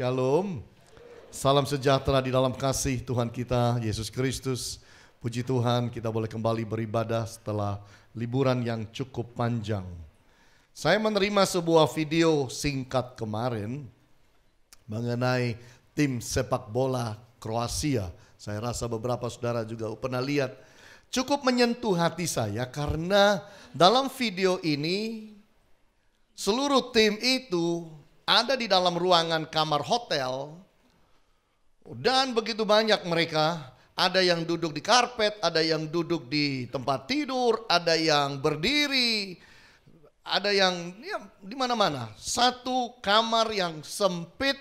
Shalom. Salam sejahtera di dalam kasih Tuhan kita Yesus Kristus. Puji Tuhan kita boleh kembali beribadah setelah liburan yang cukup panjang. Saya menerima sebuah video singkat kemarin mengenai tim sepak bola Kroasia. Saya rasa beberapa saudara juga pernah lihat. Cukup menyentuh hati saya karena dalam video ini seluruh tim itu ada di dalam ruangan kamar hotel dan begitu banyak mereka. Ada yang duduk di karpet, ada yang duduk di tempat tidur, ada yang berdiri, ada yang di mana-mana. Satu kamar yang sempit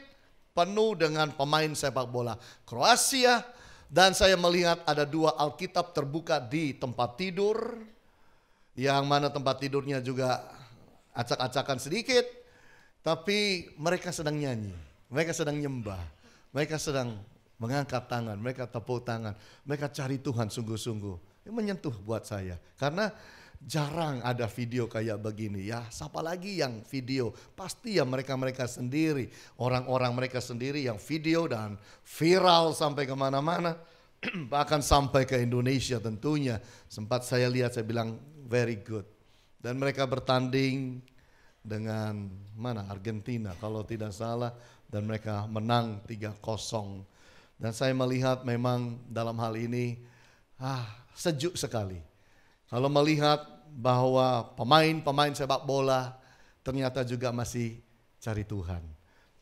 penuh dengan pemain sepak bola Kroasia. Dan saya melihat ada dua Alkitab terbuka di tempat tidur. Yang mana tempat tidurnya juga acak-acakan sedikit. Tapi mereka sedang nyanyi, mereka sedang nyembah, mereka sedang mengangkat tangan, mereka tepuk tangan, mereka cari Tuhan sungguh-sungguh. Ini menyentuh buat saya, karena jarang ada video kayak begini ya. Siapa lagi yang video? Pasti ya mereka-mereka sendiri, orang-orang mereka sendiri yang video dan viral sampai kemana-mana. Bahkan sampai ke Indonesia tentunya. Sempat saya lihat, saya bilang very good. Dan mereka bertanding dengan Argentina kalau tidak salah, dan mereka menang 3-0. Dan saya melihat memang dalam hal ini sejuk sekali. Kalau melihat bahwa pemain-pemain sepak bola ternyata juga masih cari Tuhan,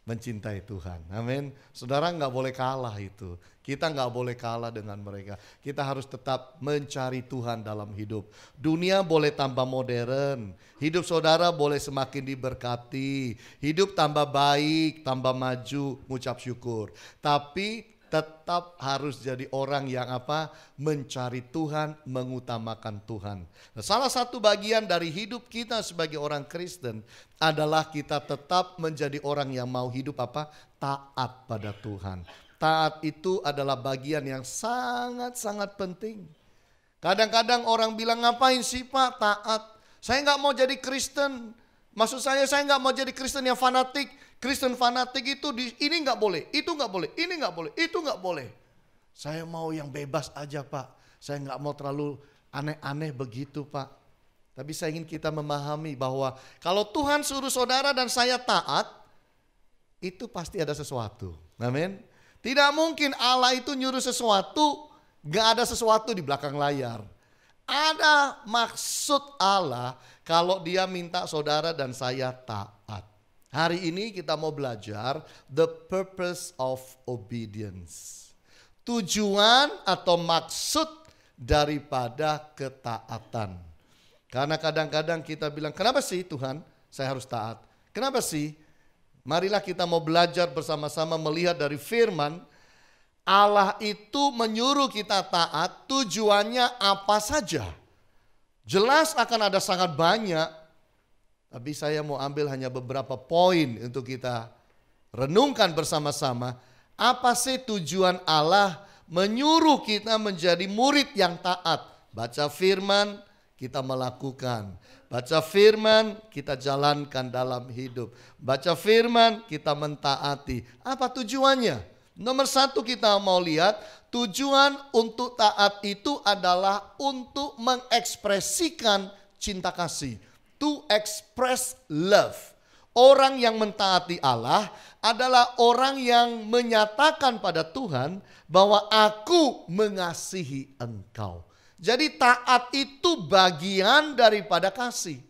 mencintai Tuhan. Amin. Saudara nggak boleh kalah itu. Kita nggak boleh kalah dengan mereka. Kita harus tetap mencari Tuhan dalam hidup. Dunia boleh tambah modern. Hidup saudara boleh semakin diberkati. Hidup tambah baik, tambah maju, mengucap syukur. Tapi tetap harus jadi orang yang mencari Tuhan, mengutamakan Tuhan. Nah, salah satu bagian dari hidup kita sebagai orang Kristen adalah kita tetap menjadi orang yang mau hidup taat pada Tuhan. Taat itu adalah bagian yang sangat-sangat penting. Kadang-kadang orang bilang, ngapain sih Pak taat? Saya nggak mau jadi Kristen. Maksud saya nggak mau jadi Kristen yang fanatik. Kristen fanatik itu ini nggak boleh, itu nggak boleh, ini nggak boleh, itu nggak boleh. Saya mau yang bebas aja Pak. Saya nggak mau terlalu aneh-aneh begitu Pak. Tapi saya ingin kita memahami bahwa kalau Tuhan suruh saudara dan saya taat, itu pasti ada sesuatu. Amin. Tidak mungkin Allah itu nyuruh sesuatu, gak ada sesuatu di belakang layar. Ada maksud Allah kalau dia minta saudara dan saya taat. Hari ini kita mau belajar the purpose of obedience. Tujuan atau maksud daripada ketaatan. Karena kadang-kadang kita bilang, kenapa sih Tuhan saya harus taat? Kenapa sih? Marilah kita mau belajar bersama-sama melihat dari firman. Allah itu menyuruh kita taat, tujuannya apa saja. Jelas akan ada sangat banyak. Tapi saya mau ambil hanya beberapa poin untuk kita renungkan bersama-sama. Apa sih tujuan Allah menyuruh kita menjadi murid yang taat? Baca firman, kita melakukan. Baca firman, kita jalankan dalam hidup. Baca firman, kita mentaati. Apa tujuannya? Nomor satu kita mau lihat, tujuan untuk taat itu adalah untuk mengekspresikan cinta kasih. To express love. Orang yang mentaati Allah adalah orang yang menyatakan pada Tuhan bahwa aku mengasihi engkau. Jadi taat itu bagian daripada kasih.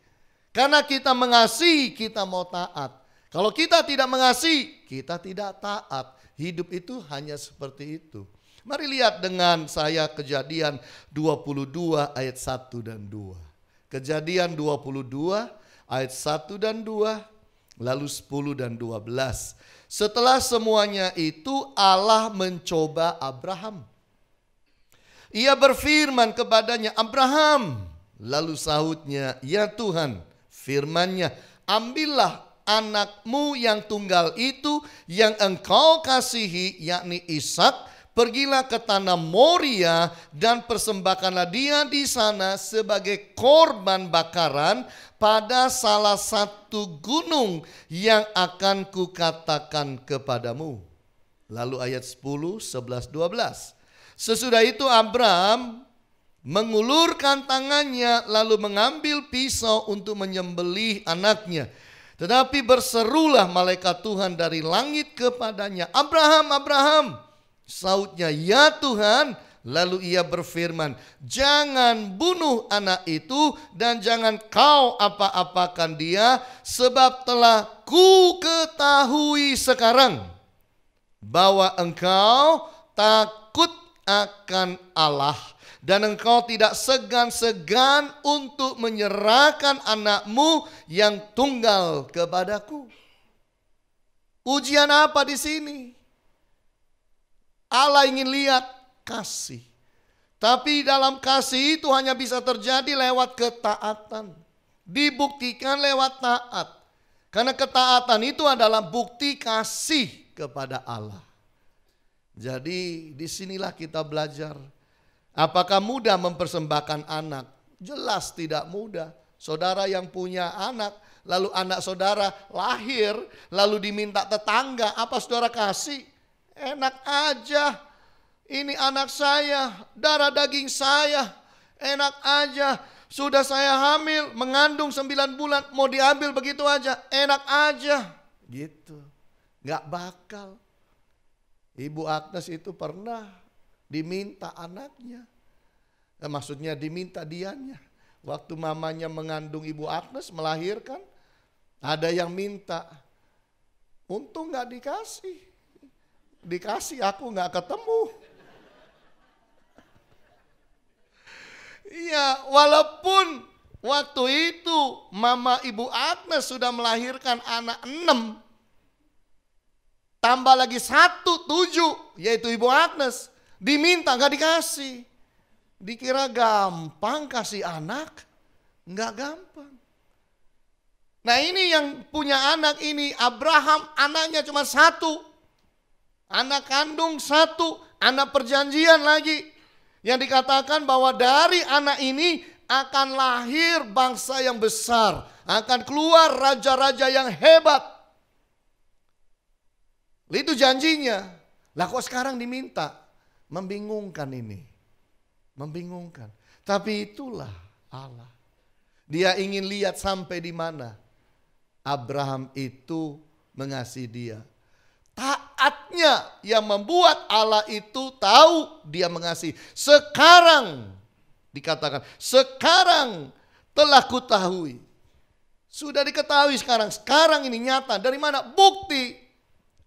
Karena kita mengasihi, kita mau taat. Kalau kita tidak mengasihi, kita tidak taat. Hidup itu hanya seperti itu. Mari lihat dengan saya Kejadian 22 ayat 1 dan 2. Kejadian 22 ayat 1 dan 2, lalu 10 dan 12. Setelah semuanya itu Allah mencoba Abraham. Ia berfirman kepadanya, Abraham. Lalu sahutnya, ya Tuhan, firman-Nya, ambillah anakmu yang tunggal itu yang engkau kasihi, yakni Ishak, pergilah ke tanah Moria dan persembahkanlah dia di sana sebagai korban bakaran pada salah satu gunung yang akan kukatakan kepadamu. Lalu ayat 10, 11, 12. Sesudah itu Abram mengulurkan tangannya lalu mengambil pisau untuk menyembelih anaknya. Tetapi berserulah malaikat Tuhan dari langit kepadanya, Abraham, Abraham. Sautnya, ya Tuhan. Lalu ia berfirman, jangan bunuh anak itu dan jangan kau apa-apakan dia, sebab telah ku ketahui sekarang bahwa engkau takut akan Allah dan engkau tidak segan-segan untuk menyerahkan anakmu yang tunggal kepadaku. Ujian apa di sini? Allah ingin lihat kasih. Tapi dalam kasih itu hanya bisa terjadi lewat ketaatan. Dibuktikan lewat taat. Karena ketaatan itu adalah bukti kasih kepada Allah. Jadi disinilah kita belajar. Apakah mudah mempersembahkan anak? Jelas tidak mudah. Saudara yang punya anak, lalu anak saudara lahir, lalu diminta tetangga, apa saudara kasih? Enak aja, ini anak saya, darah daging saya, enak aja. Sudah saya hamil, mengandung 9 bulan, mau diambil begitu aja, enak aja. Gitu, gak bakal. Ibu Agnes itu pernah diminta anaknya. Maksudnya diminta dianya. Waktu mamanya mengandung Ibu Agnes melahirkan, ada yang minta. Untung gak dikasih. Dikasih aku gak ketemu. Iya, walaupun waktu itu mama Ibu Agnes sudah melahirkan anak 6. Tambah lagi 1, 7, yaitu Ibu Agnes. Diminta gak dikasih. Dikira gampang kasih anak. Gak gampang. Nah ini yang punya anak ini, Abraham anaknya cuma 1. Anak kandung 1, anak perjanjian lagi. Yang dikatakan bahwa dari anak ini akan lahir bangsa yang besar. Akan keluar raja-raja yang hebat. Itu janjinya. Lah kok sekarang diminta? Membingungkan ini. Membingungkan. Tapi itulah Allah. Dia ingin lihat sampai di mana Abraham itu mengasihi dia. Taatnya yang membuat Allah itu tahu dia mengasihi. Sekarang dikatakan, sekarang telah kutahui. Sudah diketahui sekarang. Sekarang ini nyata. Dari mana? Bukti.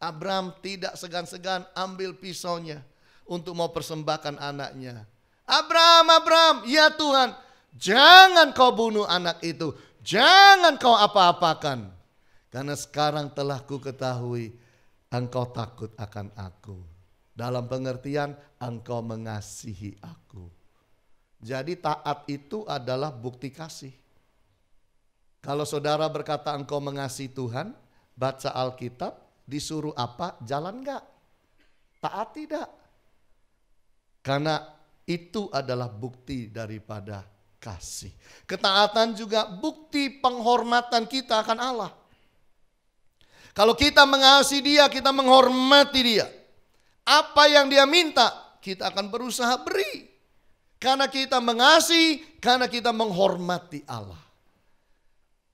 Abraham tidak segan-segan ambil pisaunya untuk mau persembahkan anaknya. Abraham, Abraham, ya Tuhan, jangan kau bunuh anak itu. Jangan kau apa-apakan. Karena sekarang telah ku ketahui engkau takut akan aku. Dalam pengertian engkau mengasihi aku. Jadi taat itu adalah bukti kasih. Kalau saudara berkata engkau mengasihi Tuhan, baca Alkitab, disuruh apa? Jalan enggak? Taat tidak. Karena itu adalah bukti daripada kasih. Ketaatan juga bukti penghormatan kita akan Allah. Kalau kita mengasihi dia, kita menghormati dia. Apa yang dia minta, kita akan berusaha beri. Karena kita mengasihi, karena kita menghormati Allah.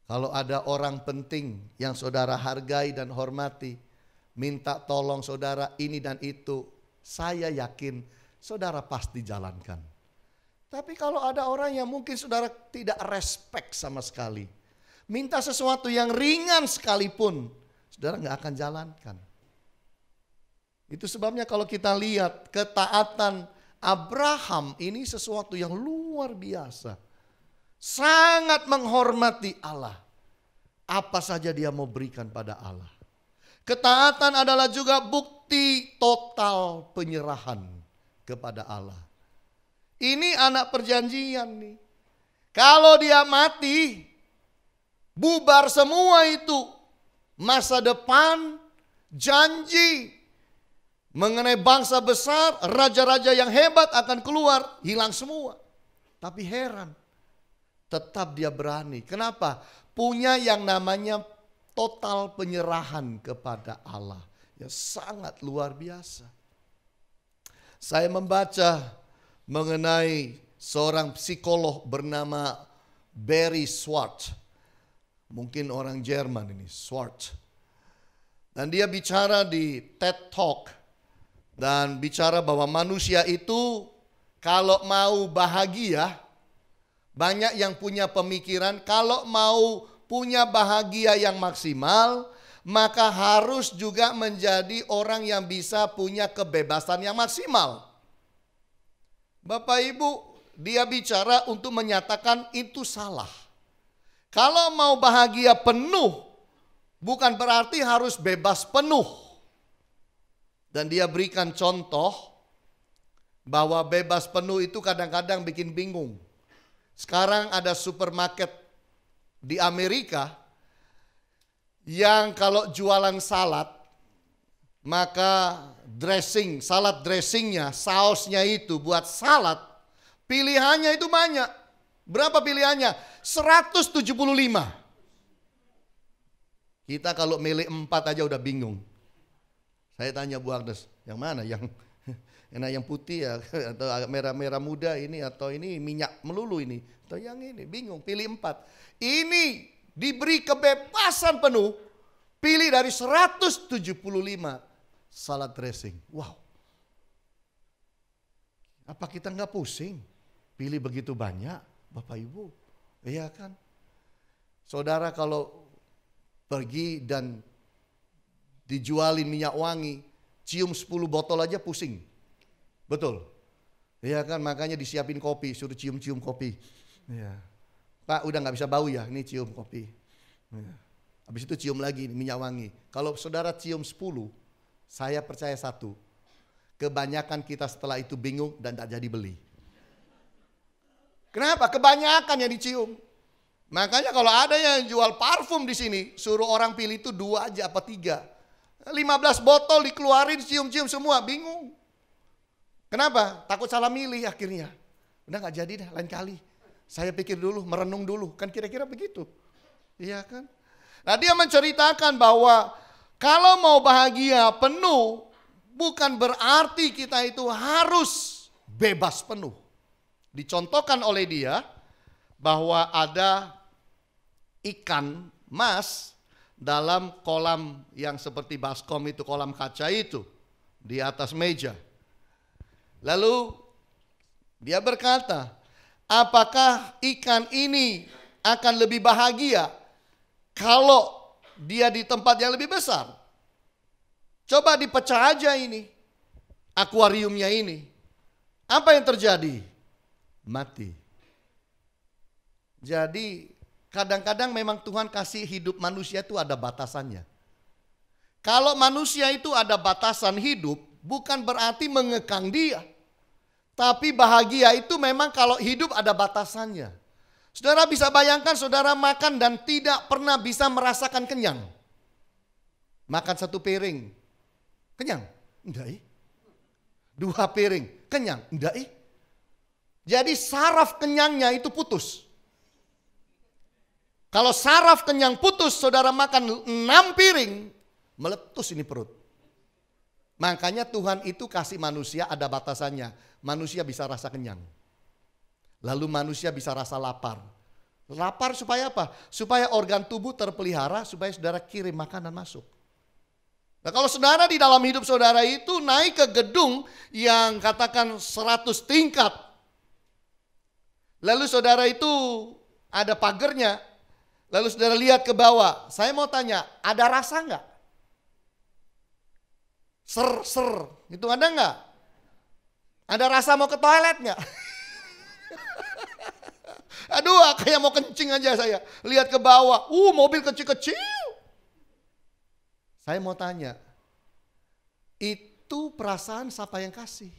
Kalau ada orang penting yang saudara hargai dan hormati, minta tolong saudara ini dan itu, saya yakin saudara pasti jalankan. Tapi kalau ada orang yang mungkin saudara tidak respect sama sekali, minta sesuatu yang ringan sekalipun, saudara nggak akan jalankan. Itu sebabnya kalau kita lihat ketaatan Abraham ini sesuatu yang luar biasa. Sangat menghormati Allah. Apa saja dia mau berikan pada Allah. Ketaatan adalah juga bukti total penyerahan kepada Allah. Ini anak perjanjian nih. Kalau dia mati, bubar semua itu. Masa depan, janji. Mengenai bangsa besar, raja-raja yang hebat akan keluar, hilang semua. Tapi heran, tetap dia berani. Kenapa? Punya yang namanya total penyerahan kepada Allah. Ya sangat luar biasa. Saya membaca mengenai seorang psikolog bernama Barry Schwartz. Mungkin orang Jerman ini, Schwartz. Dan dia bicara di TED Talk. Dan bicara bahwa manusia itu kalau mau bahagia, banyak yang punya pemikiran kalau mau punya bahagia yang maksimal, maka harus juga menjadi orang yang bisa punya kebebasan yang maksimal. Bapak Ibu, dia bicara untuk menyatakan itu salah. Kalau mau bahagia penuh, bukan berarti harus bebas penuh. Dan dia berikan contoh bahwa bebas penuh itu kadang-kadang bikin bingung. Sekarang ada supermarket di Amerika yang kalau jualan salad, maka salad dressingnya, sausnya itu buat salad, pilihannya itu banyak. Berapa pilihannya? 175. Kita kalau milih 4 aja udah bingung. Saya tanya Bu Agnes, yang mana? Yang putih ya, atau merah-merah muda ini, atau ini minyak melulu ini, atau yang ini, bingung, pilih 4. Ini diberi kebebasan penuh, pilih dari 175 salad dressing. Wow. Apa kita nggak pusing? Pilih begitu banyak, Bapak Ibu. Iya kan? Saudara kalau pergi dan dijualin minyak wangi, cium 10 botol aja pusing. Betul. Iya kan, makanya disiapin kopi, suruh cium-cium kopi. Ya. Pak udah gak bisa bau ya, ini cium kopi. Ya. Habis itu cium lagi minyak wangi. Kalau saudara cium 10, saya percaya satu, kebanyakan kita setelah itu bingung dan tak jadi beli. Kenapa? Kebanyakan yang dicium. Makanya kalau ada yang jual parfum di sini, suruh orang pilih itu 2 aja apa 3. 15 botol dikeluarin, cium-cium semua, bingung. Kenapa? Takut salah milih akhirnya. Udah gak jadi dah, lain kali. Saya pikir dulu, merenung dulu, kan kira-kira begitu. Iya kan? Nah dia menceritakan bahwa kalau mau bahagia penuh, bukan berarti kita itu harus bebas penuh. Dicontohkan oleh dia bahwa ada ikan mas dalam kolam yang seperti baskom itu, kolam kaca itu, di atas meja. Lalu dia berkata, apakah ikan ini akan lebih bahagia kalau dia di tempat yang lebih besar? Coba dipecah aja ini, akuariumnya ini. Apa yang terjadi? Mati. Jadi kadang-kadang memang Tuhan kasih hidup manusia itu ada batasannya. Kalau manusia itu ada batasan hidup, bukan berarti mengekang dia. Tapi bahagia itu memang kalau hidup ada batasannya. Saudara bisa bayangkan saudara makan dan tidak pernah bisa merasakan kenyang. Makan 1 piring, kenyang? Enggak. 2 piring, kenyang? Enggak. Jadi saraf kenyangnya itu putus. Kalau saraf kenyang putus, saudara makan 6 piring, meletus ini perut. Makanya Tuhan itu kasih manusia ada batasannya. Manusia bisa rasa kenyang. Lalu manusia bisa rasa lapar. Lapar supaya apa? Supaya organ tubuh terpelihara, supaya saudara kirim makanan masuk. Nah kalau saudara di dalam hidup saudara itu naik ke gedung yang katakan 100 tingkat. Lalu saudara itu ada pagernya. Lalu saudara lihat ke bawah. Saya mau tanya, ada rasa enggak? Ser, itu ada enggak? Ada rasa mau ke toilet enggak? Aduh, kayak mau kencing aja saya. Lihat ke bawah, mobil kecil-kecil. Saya mau tanya, itu perasaan siapa yang kasih?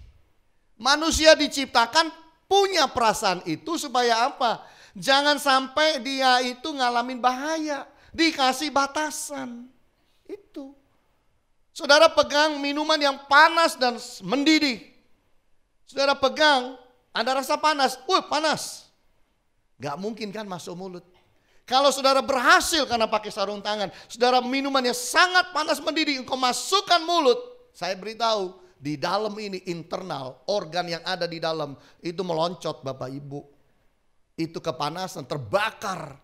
Manusia diciptakan punya perasaan itu supaya apa? Jangan sampai dia itu ngalamin bahaya. Dikasih batasan. Itu. Saudara pegang minuman yang panas dan mendidih. Saudara pegang, ada rasa panas. Panas. Gak mungkin kan masuk mulut. Kalau saudara berhasil karena pakai sarung tangan, saudara minuman yang sangat panas mendidih, engkau masukkan mulut. Saya beritahu, di dalam ini internal, organ yang ada di dalam, itu meloncot Bapak Ibu. Itu kepanasan, terbakar.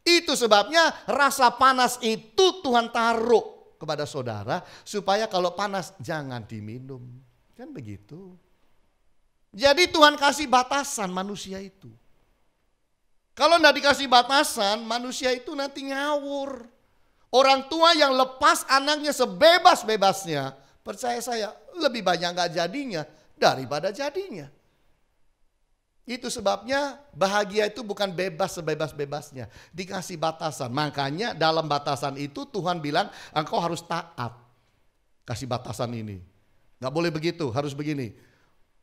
Itu sebabnya rasa panas itu Tuhan taruh kepada saudara supaya kalau panas jangan diminum. Kan begitu. Jadi Tuhan kasih batasan manusia itu. Kalau tidak dikasih batasan, manusia itu nanti ngawur. Orang tua yang lepas anaknya sebebas-bebasnya, percaya saya lebih banyak gak jadinya daripada jadinya. Itu sebabnya bahagia itu bukan bebas sebebas-bebasnya. Dikasih batasan. Makanya dalam batasan itu Tuhan bilang engkau harus taat. Kasih batasan ini. Gak boleh begitu, harus begini.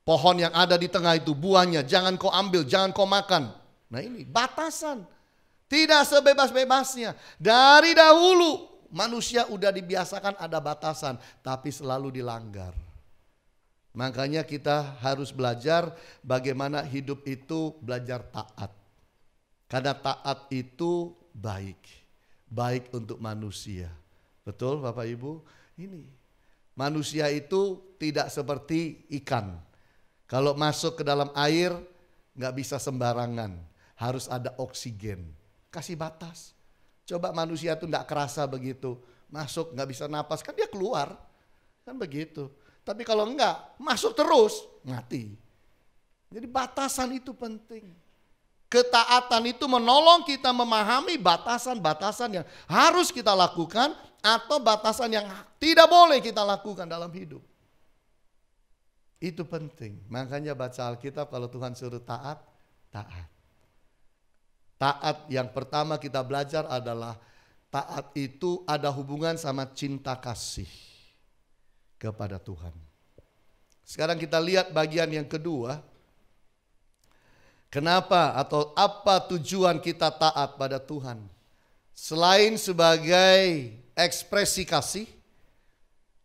Pohon yang ada di tengah itu buahnya jangan kau ambil, jangan kau makan. Nah ini batasan. Tidak sebebas-bebasnya. Dari dahulu manusia udah dibiasakan ada batasan. Tapi selalu dilanggar. Makanya kita harus belajar bagaimana hidup itu belajar taat. Karena taat itu baik. Baik untuk manusia. Betul Bapak Ibu? Ini. Manusia itu tidak seperti ikan. Kalau masuk ke dalam air gak bisa sembarangan. Harus ada oksigen. Kasih batas. Coba manusia itu gak kerasa begitu. Masuk gak bisa napas kan dia keluar. Kan begitu. Tapi kalau enggak, masuk terus, mati. Jadi batasan itu penting. Ketaatan itu menolong kita memahami batasan-batasan yang harus kita lakukan atau batasan yang tidak boleh kita lakukan dalam hidup. Itu penting. Makanya baca Alkitab kalau Tuhan suruh taat, taat. Taat yang pertama kita belajar adalah taat itu ada hubungan sama cinta kasih kepada Tuhan. Sekarang kita lihat bagian yang kedua. Kenapa atau apa tujuan kita taat pada Tuhan? Selain sebagai ekspresi kasih,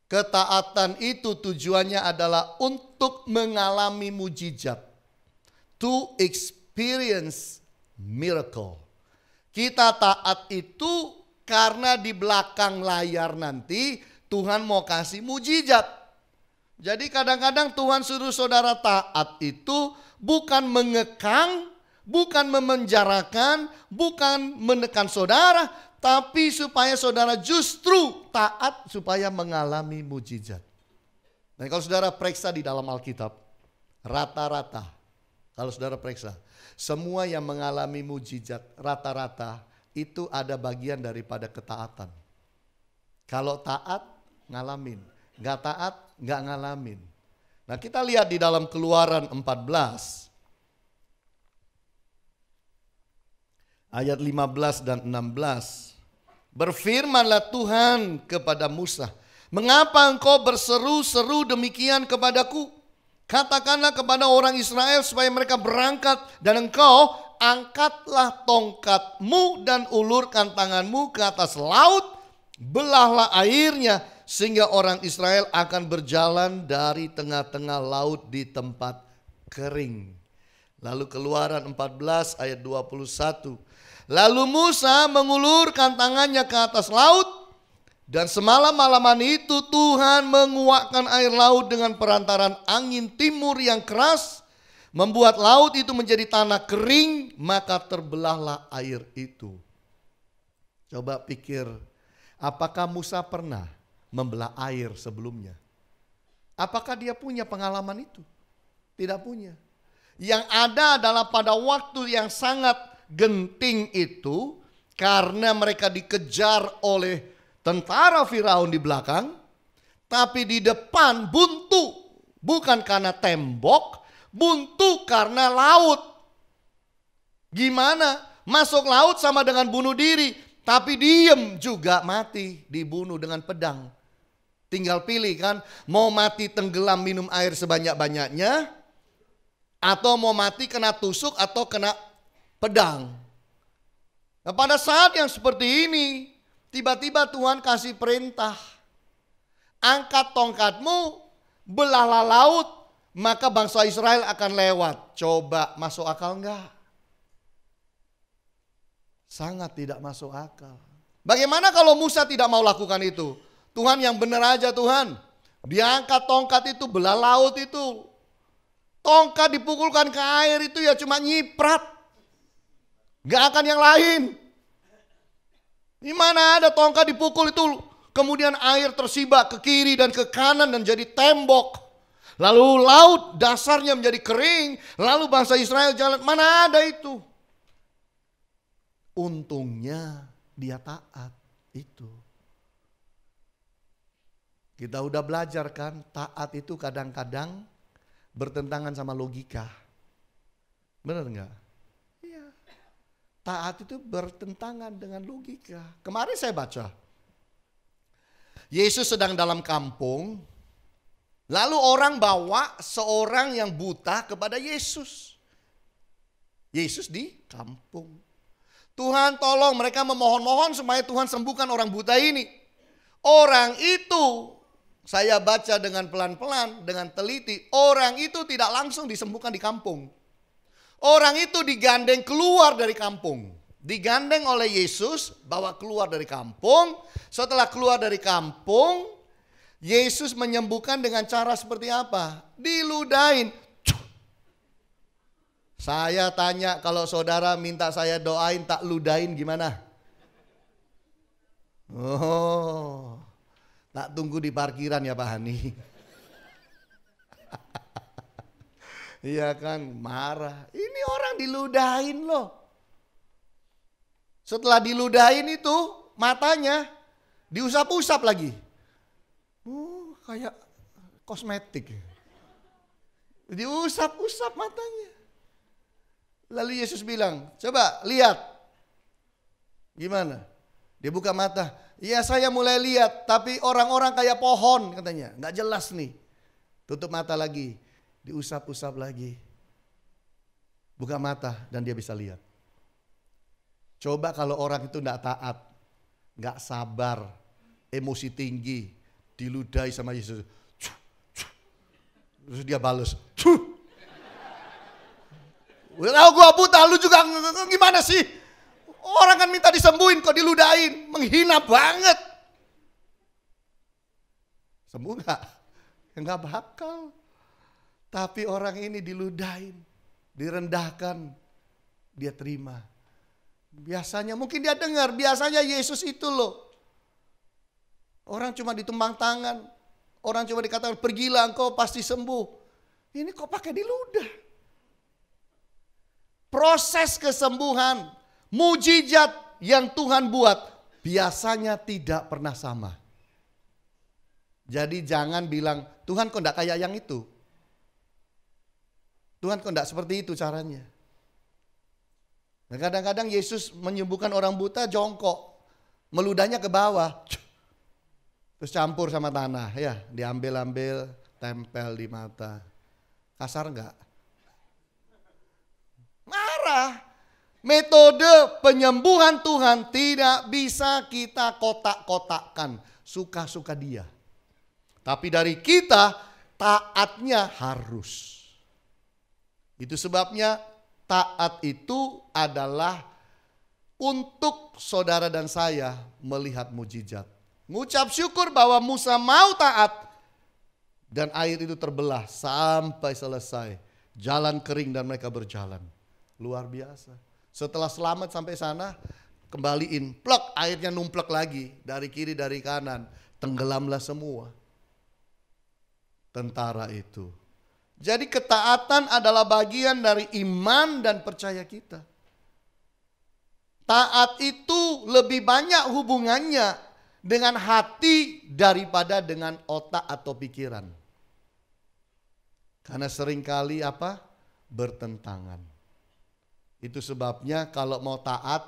ketaatan itu tujuannya adalah untuk mengalami mujizat. To experience miracle. Kita taat itu karena di belakang layar nanti Tuhan mau kasih mujizat. Jadi kadang-kadang Tuhan suruh saudara taat itu bukan mengekang, bukan memenjarakan, bukan menekan saudara, tapi supaya saudara justru taat supaya mengalami mujizat. Dan kalau saudara periksa di dalam Alkitab, rata-rata, kalau saudara periksa, semua yang mengalami mujizat rata-rata itu ada bagian daripada ketaatan. Kalau taat, ngalamin. Gak taat, gak ngalamin. Nah kita lihat di dalam Keluaran 14. Ayat 15 dan 16. Berfirmanlah Tuhan kepada Musa. Mengapa engkau berseru-seru demikian kepadaku? Katakanlah kepada orang Israel supaya mereka berangkat. Dan engkau angkatlah tongkatmu dan ulurkan tanganmu ke atas laut. Belahlah airnya sehingga orang Israel akan berjalan dari tengah-tengah laut di tempat kering. Lalu Keluaran 14 ayat 21. Lalu Musa mengulurkan tangannya ke atas laut dan semalam-malaman itu Tuhan menguakkan air laut dengan perantaran angin timur yang keras, membuat laut itu menjadi tanah kering, maka terbelahlah air itu. Coba pikir, apakah Musa pernah membelah air sebelumnya? Apakah dia punya pengalaman itu? Tidak punya. Yang ada adalah pada waktu yang sangat genting itu, karena mereka dikejar oleh tentara Firaun di belakang, tapi di depan buntu. Bukan karena tembok, buntu karena laut. Gimana? Masuk laut sama dengan bunuh diri, tapi diem juga mati, dibunuh dengan pedang. Tinggal pilih kan, mau mati tenggelam minum air sebanyak-banyaknya, atau mau mati kena tusuk atau kena pedang. Nah pada saat yang seperti ini, tiba-tiba Tuhan kasih perintah. angkat tongkatmu, belahlah laut, maka bangsa Israel akan lewat. Coba masuk akal enggak? Sangat tidak masuk akal. Bagaimana kalau Musa tidak mau lakukan itu? Tuhan yang benar aja Tuhan. Dia angkat tongkat itu, belah laut itu. Tongkat dipukulkan ke air itu ya cuma nyiprat. Gak akan yang lain. Di mana ada tongkat dipukul itu, kemudian air tersibak ke kiri dan ke kanan dan jadi tembok. Lalu laut dasarnya menjadi kering, lalu bangsa Israel jalan, mana ada itu. Untungnya dia taat itu. Kita udah belajar kan, taat itu kadang-kadang bertentangan sama logika. Benar enggak? Iya. Taat itu bertentangan dengan logika. Kemarin saya baca. Yesus sedang dalam kampung. Lalu orang bawa seorang yang buta kepada Yesus. Yesus di kampung. Tuhan tolong, mereka memohon-mohon supaya Tuhan sembuhkan orang buta ini. Orang itu, saya baca dengan pelan-pelan, dengan teliti, orang itu tidak langsung disembuhkan di kampung. Orang itu digandeng keluar dari kampung. Digandeng oleh Yesus, bawa keluar dari kampung. Setelah keluar dari kampung, Yesus menyembuhkan dengan cara seperti apa? Diludahin. Saya tanya, kalau saudara minta saya doain tak ludahin gimana? Oh, tak tunggu di parkiran ya Pak Hani. Iya kan, marah. Ini orang diludahin loh. Setelah diludahin itu, matanya diusap-usap lagi. Kayak kosmetik. Diusap-usap matanya. Lalu Yesus bilang, coba lihat. Gimana? Dia buka mata. Iya saya mulai lihat, tapi orang-orang kayak pohon katanya. Nggak jelas nih. Tutup mata lagi. Diusap-usap lagi. Buka mata dan dia bisa lihat. Coba kalau orang itu nggak taat. Nggak sabar. Emosi tinggi. Diludahi sama Yesus. Terus dia balas. Udah tahu gua buta, lu juga gimana sih? Orang kan minta disembuhin kok diludahin. Menghina banget. Sembuh gak? Enggak bakal. Tapi orang ini diludahin. Direndahkan. Dia terima. Biasanya mungkin dia dengar. Biasanya Yesus itu loh. Orang cuma ditumbang tangan. Orang cuma dikatakan pergilah engkau pasti sembuh. Ini kok pakai diludah. Proses kesembuhan, mujizat yang Tuhan buat biasanya tidak pernah sama. Jadi jangan bilang, Tuhan kok enggak kayak yang itu. Tuhan kok enggak seperti itu caranya. Nah, kadang-kadang Yesus menyembuhkan orang buta jongkok. Meludahnya ke bawah. Terus campur sama tanah ya. Diambil-ambil, tempel di mata. Kasar enggak? Marah. Metode penyembuhan Tuhan tidak bisa kita kotak-kotakkan. Suka-suka dia. Tapi dari kita taatnya harus. Itu sebabnya taat itu adalah untuk saudara dan saya melihat mujizat. Mengucap syukur bahwa Musa mau taat. Dan air itu terbelah sampai selesai. Jalan kering dan mereka berjalan. Luar biasa. Setelah selamat sampai sana, kembaliin. Plek, airnya numplek lagi. Dari kiri, dari kanan. Tenggelamlah semua. Tentara itu. Jadi ketaatan adalah bagian dari iman dan percaya kita. Taat itu lebih banyak hubungannya dengan hati daripada dengan otak atau pikiran. Karena seringkali apa? Bertentangan. Itu sebabnya kalau mau taat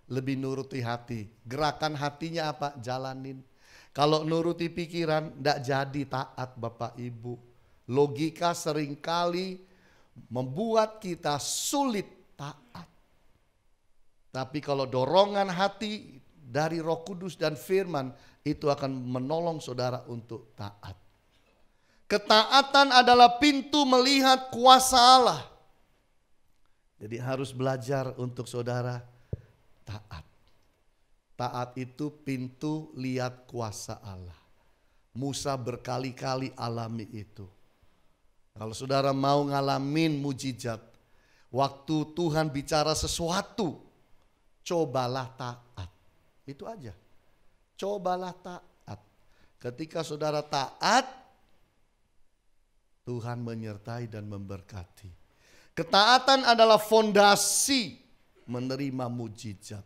lebih nuruti hati. Gerakan hatinya apa? Jalanin. Kalau nuruti pikiran tidak jadi taat Bapak Ibu. Logika seringkali membuat kita sulit taat. Tapi kalau dorongan hati dari Roh Kudus dan firman, itu akan menolong saudara untuk taat. Ketaatan adalah pintu melihat kuasa Allah. Jadi harus belajar untuk saudara taat. Taat itu pintu lihat kuasa Allah. Musa berkali-kali alami itu. Kalau saudara mau ngalamin mujizat, waktu Tuhan bicara sesuatu, cobalah taat. Itu aja. Cobalah taat. Ketika saudara taat, Tuhan menyertai dan memberkati. Ketaatan adalah fondasi menerima mujizat.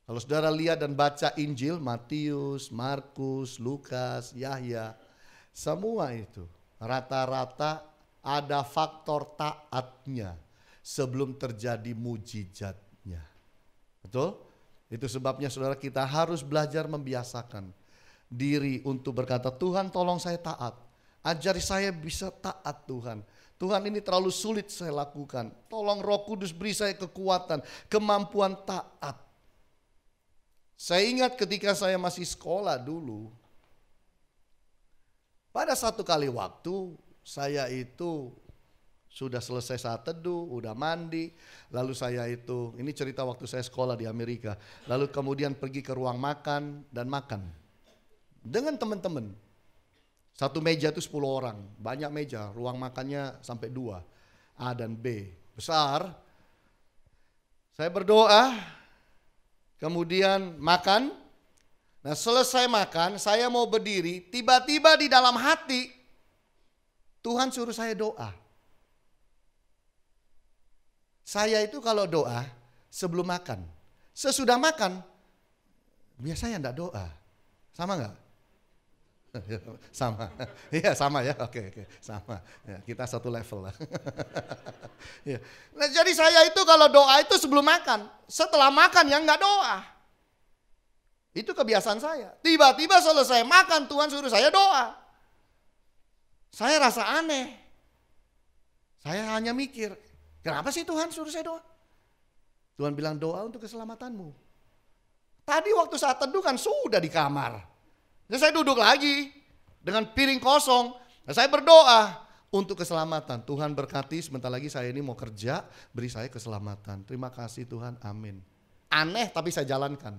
Kalau saudara lihat dan baca Injil, Matius, Markus, Lukas, Yahya, semua itu rata-rata ada faktor taatnya sebelum terjadi mujizatnya. Betul? Itu sebabnya saudara kita harus belajar membiasakan diri untuk berkata, Tuhan tolong saya taat. Ajari saya bisa taat Tuhan. Tuhan ini terlalu sulit saya lakukan. Tolong Roh Kudus beri saya kekuatan, kemampuan taat. Saya ingat ketika saya masih sekolah dulu. Pada satu kali waktu saya itu sudah selesai saat teduh, udah mandi. Lalu saya itu, ini cerita waktu saya sekolah di Amerika. Lalu kemudian pergi ke ruang makan dan makan. Dengan teman-teman. Satu meja itu 10 orang. Banyak meja, ruang makannya sampai 2. A dan B. Besar. Saya berdoa. Kemudian makan. Nah selesai makan, saya mau berdiri. Tiba-tiba di dalam hati, Tuhan suruh saya doa. Saya itu kalau doa sebelum makan. Sesudah makan, biasanya enggak doa. Sama enggak? Sama. Iya sama ya, oke. Sama. Ya, kita satu level lah. Ya. Nah, jadi saya itu kalau doa itu sebelum makan. Setelah makan yang enggak doa. Itu kebiasaan saya. Tiba-tiba selesai makan Tuhan suruh saya doa. Saya rasa aneh. Saya hanya mikir, kenapa sih Tuhan suruh saya doa? Tuhan bilang doa untuk keselamatanmu. Tadi waktu saat teduh kan sudah di kamar. Dan saya duduk lagi dengan piring kosong. Dan saya berdoa untuk keselamatan. Tuhan berkati sebentar lagi saya ini mau kerja, beri saya keselamatan. Terima kasih Tuhan, amin. Aneh tapi saya jalankan.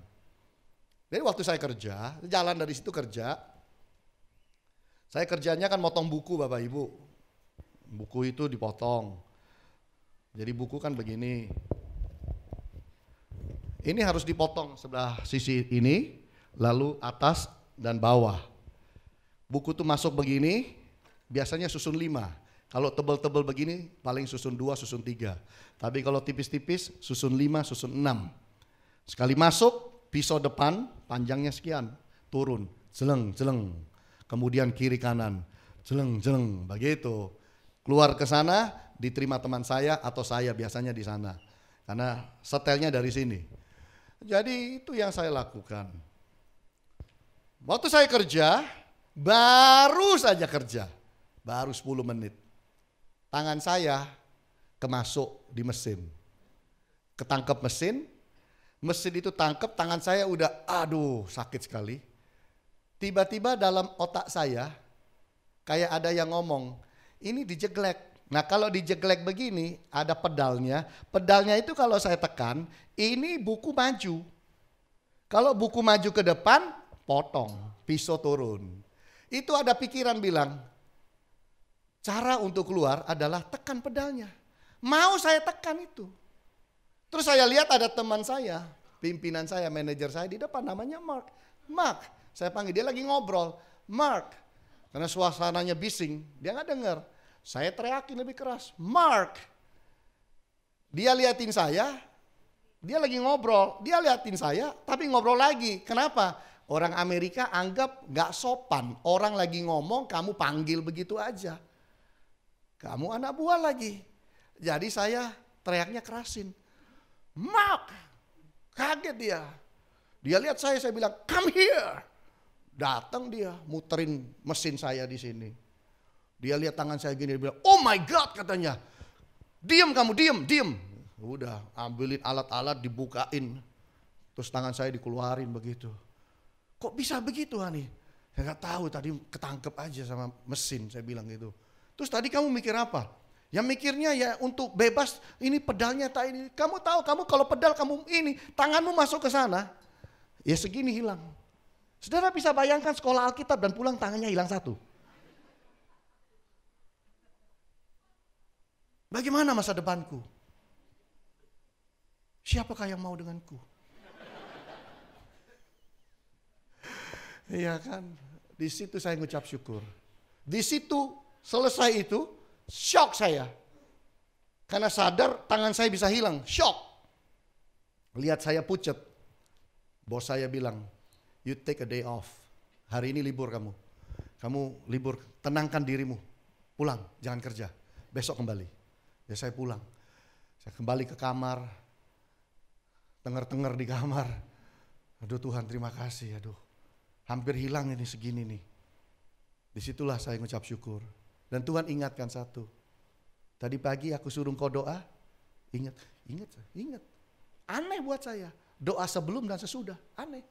Jadi waktu saya kerja, jalan dari situ kerja. Saya kerjanya kan motong buku Bapak Ibu. Buku itu dipotong. Jadi buku kan begini. Ini harus dipotong sebelah sisi ini, lalu atas dan bawah. Buku tuh masuk begini, biasanya susun 5. Kalau tebal-tebal begini, paling susun 2, susun 3. Tapi kalau tipis-tipis, susun 5, susun 6. Sekali masuk, pisau depan, panjangnya sekian, turun, jeleng, jeleng. Kemudian kiri kanan, jeleng, jeleng, begitu. Keluar ke sana, diterima teman saya atau saya biasanya di sana. Karena setelnya dari sini. Jadi itu yang saya lakukan. Waktu saya kerja, baru saja kerja. Baru 10 menit. Tangan saya kemasuk di mesin. Ketangkep mesin. Mesin itu tangkep, tangan saya udah aduh sakit sekali. Tiba-tiba dalam otak saya kayak ada yang ngomong, ini dijeglek. Nah kalau dijeglek begini ada pedalnya. Pedalnya itu kalau saya tekan ini buku maju. Kalau buku maju ke depan potong, pisau turun. Itu ada pikiran bilang cara untuk keluar adalah tekan pedalnya. Mau saya tekan itu. Terus saya lihat ada teman saya, pimpinan saya, manajer saya di depan namanya Mark. Mark, saya panggil dia lagi ngobrol. Mark, karena suasananya bising, dia nggak dengar. Saya teriakin lebih keras, Mark. Dia liatin saya, dia lagi ngobrol. Dia liatin saya, tapi ngobrol lagi. Kenapa? Orang Amerika anggap gak sopan. Orang lagi ngomong, kamu panggil begitu aja. Kamu anak buah lagi. Jadi saya teriaknya kerasin. Mark! Kaget dia. Dia lihat saya bilang, come here. Datang dia, muterin mesin saya di sini. Dia lihat tangan saya gini, dia bilang, oh my God katanya. Diam kamu, diam. Udah ambilin alat-alat dibukain. Terus tangan saya dikeluarin begitu. Kok bisa begitu Hani? Saya nggak tahu, tadi ketangkep aja sama mesin, saya bilang gitu. Terus tadi kamu mikir apa? Ya mikirnya ya untuk bebas, ini pedalnya tak ini. Kamu tahu, kamu kalau pedal kamu ini, tanganmu masuk ke sana, ya segini hilang. Saudara bisa bayangkan sekolah Alkitab dan pulang tangannya hilang satu. Bagaimana masa depanku? Siapakah yang mau denganku? Iya kan? Di situ saya ngucap syukur. Di situ selesai itu, shock saya. Karena sadar tangan saya bisa hilang, shock. Lihat saya pucat. Bos saya bilang, you take a day off. Hari ini libur kamu. Kamu libur, tenangkan dirimu. Pulang, jangan kerja. Besok kembali. Ya saya pulang. Saya kembali ke kamar. Tenger-tenger di kamar. Aduh Tuhan terima kasih, aduh. Hampir hilang ini segini nih. Disitulah saya ngucap syukur. Dan Tuhan ingatkan satu. Tadi pagi aku suruh kau doa. Ingat. Aneh buat saya. Doa sebelum dan sesudah. Aneh.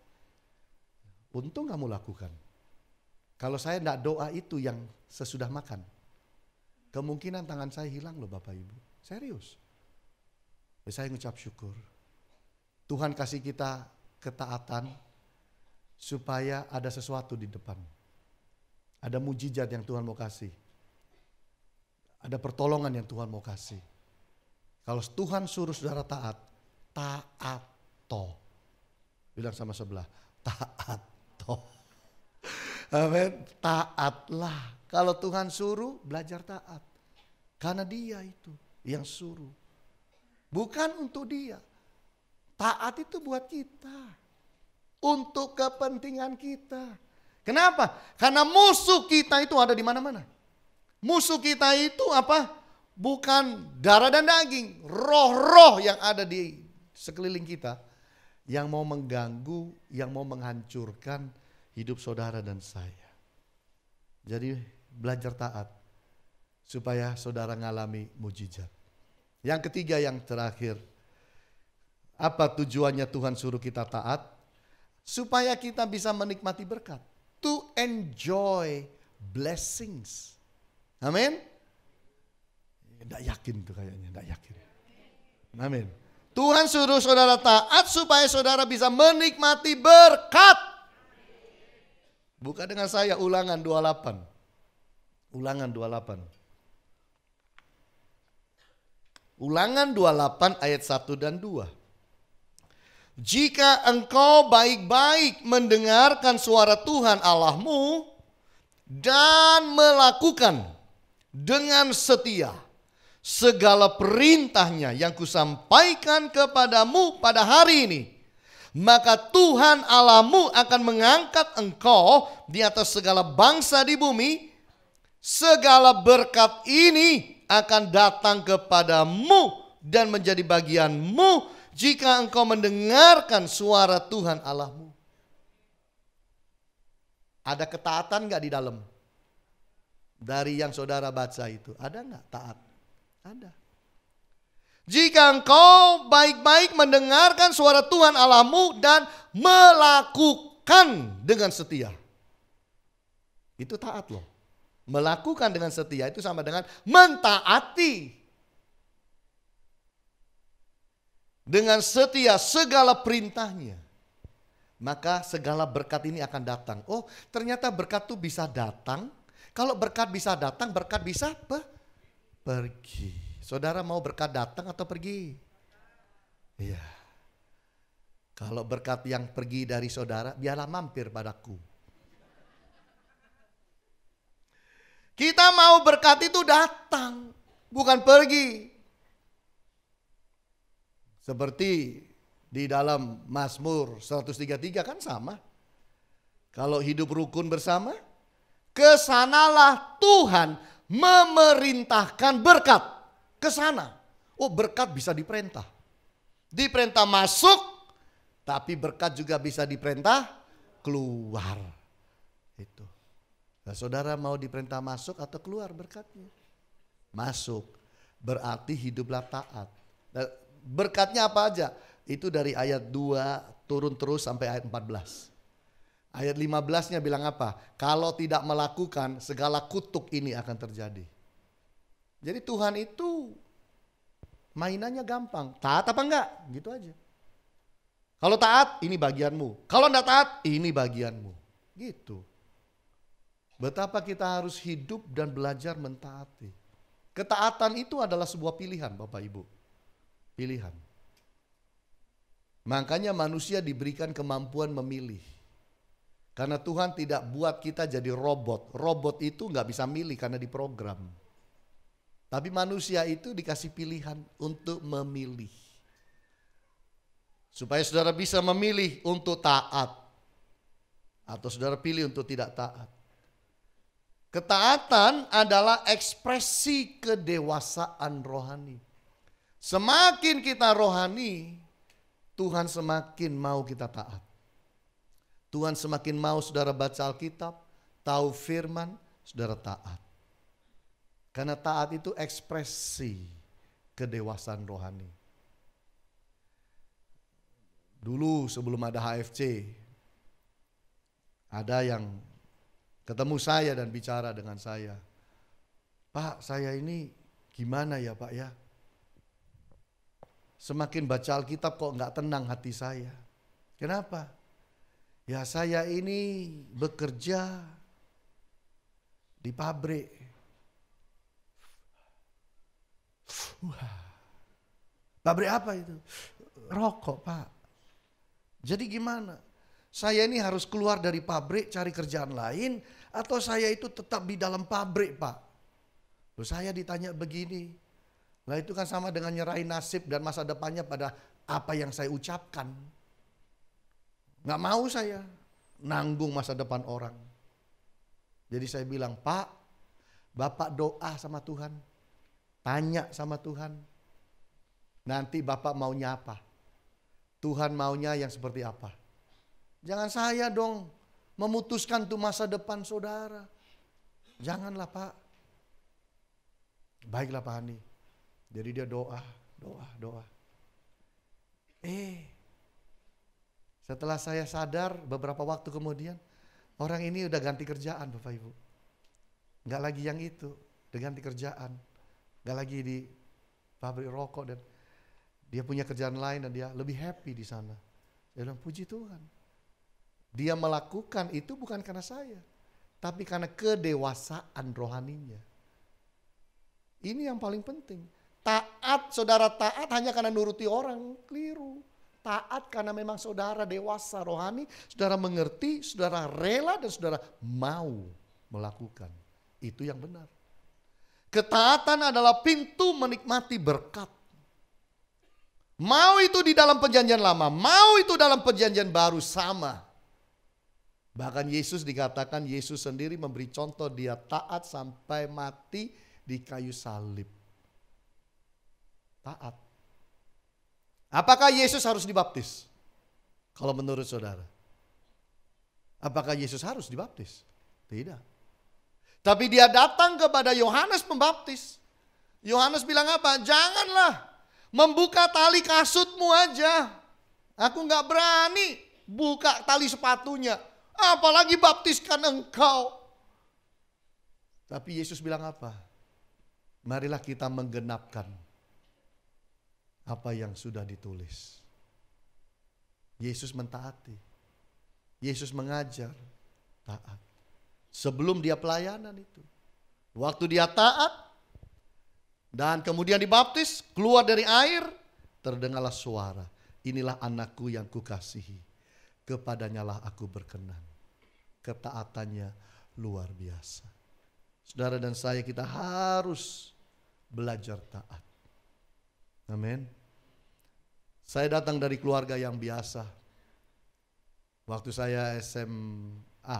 Untung kamu lakukan. Kalau saya tidak doa itu yang sesudah makan. Kemungkinan tangan saya hilang loh Bapak Ibu. Serius. Saya ngucap syukur. Tuhan kasih kita ketaatan supaya ada sesuatu di depan. Ada mujizat yang Tuhan mau kasih. Ada pertolongan yang Tuhan mau kasih. Kalau Tuhan suruh saudara taat, taat toh. Bilang sama sebelah, taat toh. Amin, taatlah. Kalau Tuhan suruh, belajar taat. Karena Dia itu yang suruh. Bukan untuk Dia. Taat itu buat kita. Untuk kepentingan kita. Kenapa? Karena musuh kita itu ada di mana-mana. Musuh kita itu apa? Bukan darah dan daging. Roh-roh yang ada di sekeliling kita. Yang mau mengganggu, yang mau menghancurkan hidup saudara dan saya. Jadi belajar taat. Supaya saudara ngalami mujizat. Yang ketiga, yang terakhir. Apa tujuannya Tuhan suruh kita taat? Supaya kita bisa menikmati berkat. To enjoy blessings. Amin. Tidak yakin tuh kayaknya, tidak yakin. Amin. Tuhan suruh saudara taat supaya saudara bisa menikmati berkat. Buka dengan saya Ulangan 28. Ulangan 28. Ulangan 28 ayat 1 dan 2. Jika engkau baik-baik mendengarkan suara Tuhan Allahmu dan melakukan dengan setia segala perintahnya yang kusampaikan kepadamu pada hari ini, maka Tuhan Allahmu akan mengangkat engkau di atas segala bangsa di bumi. Segala berkat ini akan datang kepadamu dan menjadi bagianmu jika engkau mendengarkan suara Tuhan Allahmu. Ada ketaatan gak di dalam? Dari yang saudara baca itu, ada gak taat? Ada. Jika engkau baik-baik mendengarkan suara Tuhan Allahmu dan melakukan dengan setia. Itu taat loh. Melakukan dengan setia itu sama dengan mentaati. Dengan setia segala perintahnya. Maka segala berkat ini akan datang. Oh ternyata berkat itu bisa datang. Kalau berkat bisa datang, berkat bisa pergi. Saudara mau berkat datang atau pergi? Iya. Kalau berkat yang pergi dari saudara, biarlah mampir padaku. Kita mau berkat itu datang, bukan pergi. Seperti di dalam Mazmur 133 kan sama. Kalau hidup rukun bersama, kesanalah Tuhan memerintahkan berkat. Kesana. Oh berkat bisa diperintah. Diperintah masuk, tapi berkat juga bisa diperintah keluar. Itu. Nah, saudara mau diperintah masuk atau keluar berkatnya? Masuk. Berarti hiduplah taat. Nah, berkatnya apa aja? Itu dari ayat 2 turun terus sampai ayat 14. Ayat 15-nya bilang apa? Kalau tidak melakukan, segala kutuk ini akan terjadi. Jadi Tuhan itu mainannya gampang. Taat apa enggak? Gitu aja. Kalau taat, ini bagianmu. Kalau enggak taat, ini bagianmu. Gitu. Betapa kita harus hidup dan belajar mentaati. Ketaatan itu adalah sebuah pilihan, Bapak Ibu. Pilihan. Makanya manusia diberikan kemampuan memilih. Karena Tuhan tidak buat kita jadi robot. Robot itu nggak bisa milih karena diprogram. Tapi manusia itu dikasih pilihan untuk memilih. Supaya saudara bisa memilih untuk taat. Atau saudara pilih untuk tidak taat. Ketaatan adalah ekspresi kedewasaan rohani. Semakin kita rohani, Tuhan semakin mau kita taat. Tuhan semakin mau saudara baca Alkitab, tahu firman, saudara taat. Karena taat itu ekspresi kedewasaan rohani. Dulu sebelum ada HFC, ada yang ketemu saya dan bicara dengan saya. Pak, saya ini gimana ya Pak ya? Semakin baca Alkitab kok nggak tenang hati saya. Kenapa? Ya saya ini bekerja di pabrik. Pabrik apa itu? Rokok Pak. Jadi gimana? Saya ini harus keluar dari pabrik cari kerjaan lain atau saya itu tetap di dalam pabrik Pak? Loh saya ditanya begini. Nah itu kan sama dengan nyerahin nasib dan masa depannya pada apa yang saya ucapkan. Nggak mau saya nanggung masa depan orang. Jadi saya bilang, Pak, Bapak doa sama Tuhan. Tanya sama Tuhan. Nanti Bapak maunya apa? Tuhan maunya yang seperti apa? Jangan saya dong memutuskan tuh masa depan saudara. Janganlah Pak. Baiklah Pak Hani. Jadi dia doa. Setelah saya sadar beberapa waktu kemudian, orang ini udah ganti kerjaan Bapak Ibu. Nggak lagi yang itu, udah ganti kerjaan. Nggak lagi di pabrik rokok dan dia punya kerjaan lain dan dia lebih happy di sana. Saya bilang puji Tuhan. Dia melakukan itu bukan karena saya, tapi karena kedewasaan rohaninya. Ini yang paling penting. Taat, saudara taat hanya karena nuruti orang, keliru. Taat karena memang saudara dewasa rohani, saudara mengerti, saudara rela dan saudara mau melakukan. Itu yang benar. Ketaatan adalah pintu menikmati berkat. Mau itu di dalam perjanjian lama, mau itu dalam perjanjian baru sama. Bahkan Yesus dikatakan, Yesus sendiri memberi contoh dia taat sampai mati di kayu salib. Taat. Apakah Yesus harus dibaptis? Kalau menurut saudara. Apakah Yesus harus dibaptis? Tidak. Tapi dia datang kepada Yohanes Pembaptis. Yohanes bilang apa? Janganlah membuka tali kasutmu aja. Aku gak berani buka tali sepatunya. Apalagi baptiskan engkau. Tapi Yesus bilang apa? Marilah kita menggenapkan apa yang sudah ditulis. Yesus mentaati. Yesus mengajar taat. Sebelum dia pelayanan itu. Waktu dia taat dan kemudian dibaptis, keluar dari air, terdengarlah suara. Inilah anakku yang kukasihi. Kepadanya lah aku berkenan. Ketaatannya luar biasa. Saudara dan saya kita harus belajar taat. Amin. Saya datang dari keluarga yang biasa. Waktu saya SMP.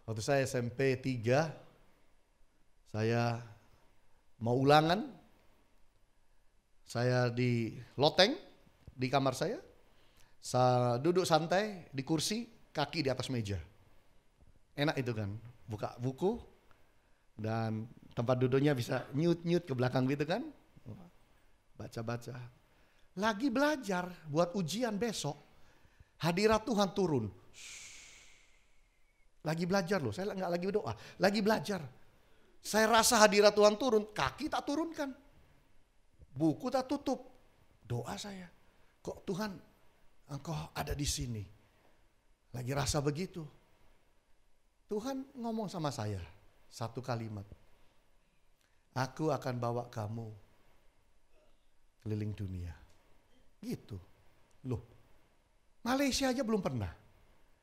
Waktu saya SMP 3, saya mau ulangan. Saya di loteng di kamar saya. Saya duduk santai di kursi, kaki di atas meja. Enak itu kan, buka buku dan tempat duduknya bisa nyut-nyut ke belakang gitu kan. Baca-baca. Lagi belajar buat ujian besok. Hadirat Tuhan turun. Lagi belajar loh, saya nggak lagi berdoa, lagi belajar. Saya rasa hadirat Tuhan turun, kaki tak turunkan. Buku tak tutup. Doa saya, kok Tuhan Engkau ada di sini. Lagi rasa begitu. Tuhan ngomong sama saya, satu kalimat. Aku akan bawa kamu keliling dunia. Gitu. Loh, Malaysia aja belum pernah.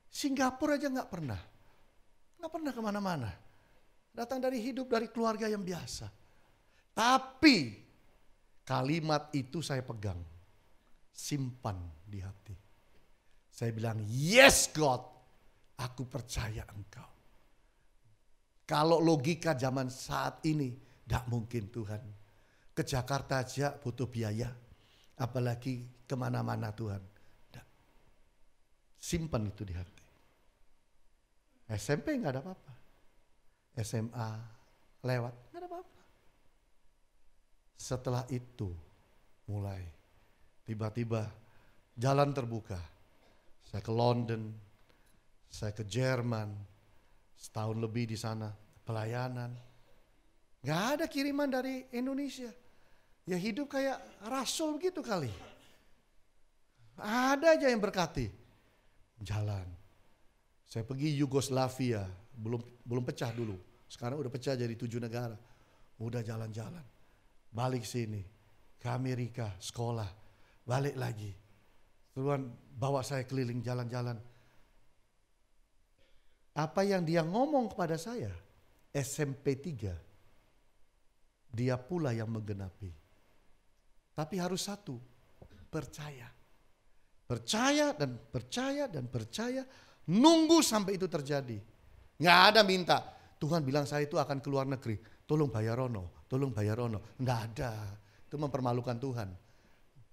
Singapura aja gak pernah. Gak pernah kemana-mana. Datang dari hidup, dari keluarga yang biasa. Tapi kalimat itu saya pegang. Simpan di hati. Saya bilang, yes God, aku percaya Engkau. Kalau logika zaman saat ini, tidak mungkin Tuhan. Ke Jakarta aja butuh biaya. Apalagi kemana-mana Tuhan. Tidak. Simpan itu di hati. SMP nggak ada apa-apa. SMA lewat, nggak ada apa-apa. Setelah itu mulai tiba-tiba jalan terbuka. Saya ke London, saya ke Jerman, setahun lebih di sana pelayanan. Gak ada kiriman dari Indonesia. Ya hidup kayak rasul gitu kali. Ada aja yang berkati. Jalan. Saya pergi Yugoslavia, belum pecah dulu. Sekarang udah pecah jadi 7 negara. Udah jalan-jalan. Balik sini, ke Amerika, sekolah. Balik lagi. Tuhan bawa saya keliling jalan-jalan. Apa yang dia ngomong kepada saya, SMP 3, dia pula yang menggenapi. Tapi harus satu, percaya. Percaya dan percaya dan percaya, nunggu sampai itu terjadi. Nggak ada minta, Tuhan bilang saya itu akan keluar negeri, tolong bayar Rono, tolong bayar Rono. Nggak ada, itu mempermalukan Tuhan.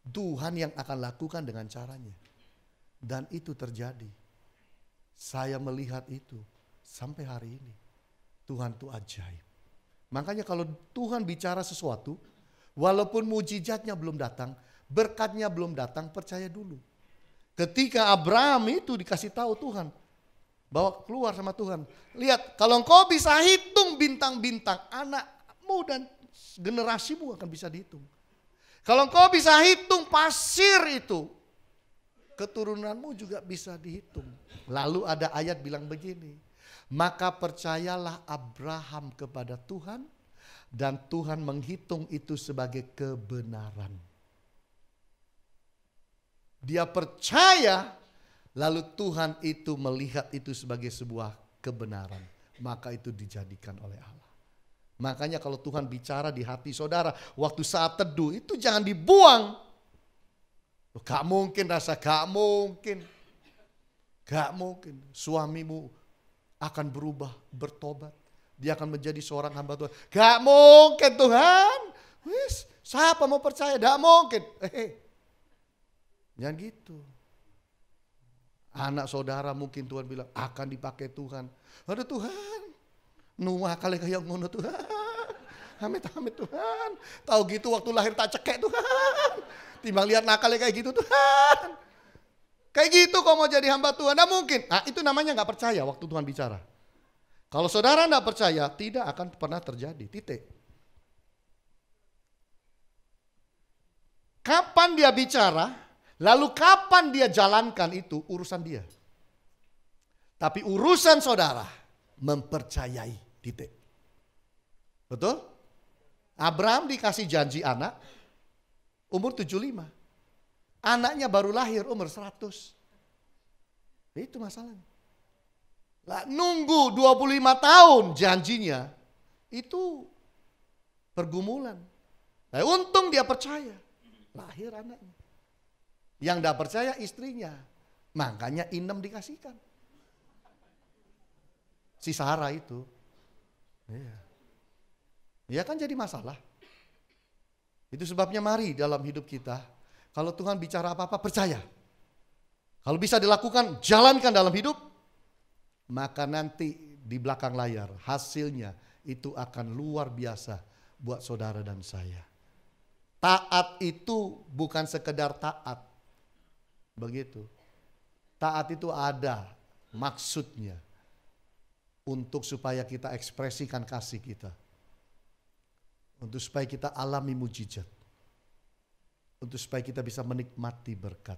Tuhan yang akan lakukan dengan caranya. Dan itu terjadi. Saya melihat itu sampai hari ini. Tuhan itu ajaib. Makanya kalau Tuhan bicara sesuatu, walaupun mujizatnya belum datang, berkatnya belum datang, percaya dulu. Ketika Abraham itu dikasih tahu Tuhan, bawa keluar sama Tuhan. Lihat, kalau engkau bisa hitung bintang-bintang, anakmu dan generasimu akan bisa dihitung. Kalau engkau bisa hitung pasir itu, keturunanmu juga bisa dihitung. Lalu ada ayat bilang begini, maka percayalah Abraham kepada Tuhan dan Tuhan menghitung itu sebagai kebenaran. Dia percaya, lalu Tuhan itu melihat itu sebagai sebuah kebenaran. Maka itu dijadikan oleh Allah. Makanya kalau Tuhan bicara di hati saudara, waktu saat teduh itu jangan dibuang. Gak mungkin rasa, gak mungkin. Gak mungkin suamimu akan berubah, bertobat. Dia akan menjadi seorang hamba Tuhan. Gak mungkin Tuhan. Wis, siapa mau percaya? Gak mungkin. Jangan gitu. Anak saudara mungkin Tuhan bilang akan dipakai Tuhan. Aduh Tuhan, nuah kali kayak ngono Tuhan. Amit-amit Tuhan. Tahu gitu waktu lahir tak cekek Tuhan. Timbang lihat nakalnya kayak gitu Tuhan. Kayak gitu kok mau jadi hamba Tuhan. Nah mungkin. Nah, itu namanya gak percaya waktu Tuhan bicara. Kalau saudara gak percaya, tidak akan pernah terjadi. Titik. Kapan dia bicara, lalu kapan dia jalankan itu urusan dia. Tapi urusan saudara mempercayai. Titik. Betul? Abraham dikasih janji anak umur 75. Anaknya baru lahir umur 100. Itu masalahnya. Lah, nunggu 25 tahun janjinya itu pergumulan. Nah, untung dia percaya. Lahir anaknya. Yang tidak percaya istrinya. Makanya Inem dikasihkan. Si Sarah itu. Iya. Ya kan jadi masalah. Itu sebabnya mari dalam hidup kita, kalau Tuhan bicara apa-apa percaya. Kalau bisa dilakukan, jalankan dalam hidup, maka nanti di belakang layar hasilnya itu akan luar biasa buat saudara dan saya. Taat itu bukan sekedar taat. Begitu. Taat itu ada maksudnya untuk supaya kita ekspresikan kasih kita. Untuk supaya kita alami mujizat. Untuk supaya kita bisa menikmati berkat.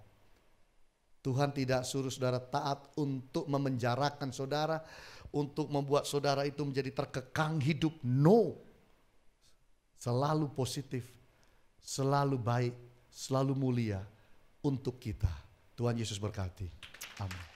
Tuhan tidak suruh saudara taat untuk memenjarakan saudara, untuk membuat saudara itu menjadi terkekang hidup. No. Selalu positif, selalu baik, selalu mulia untuk kita. Tuhan Yesus berkati. Amin.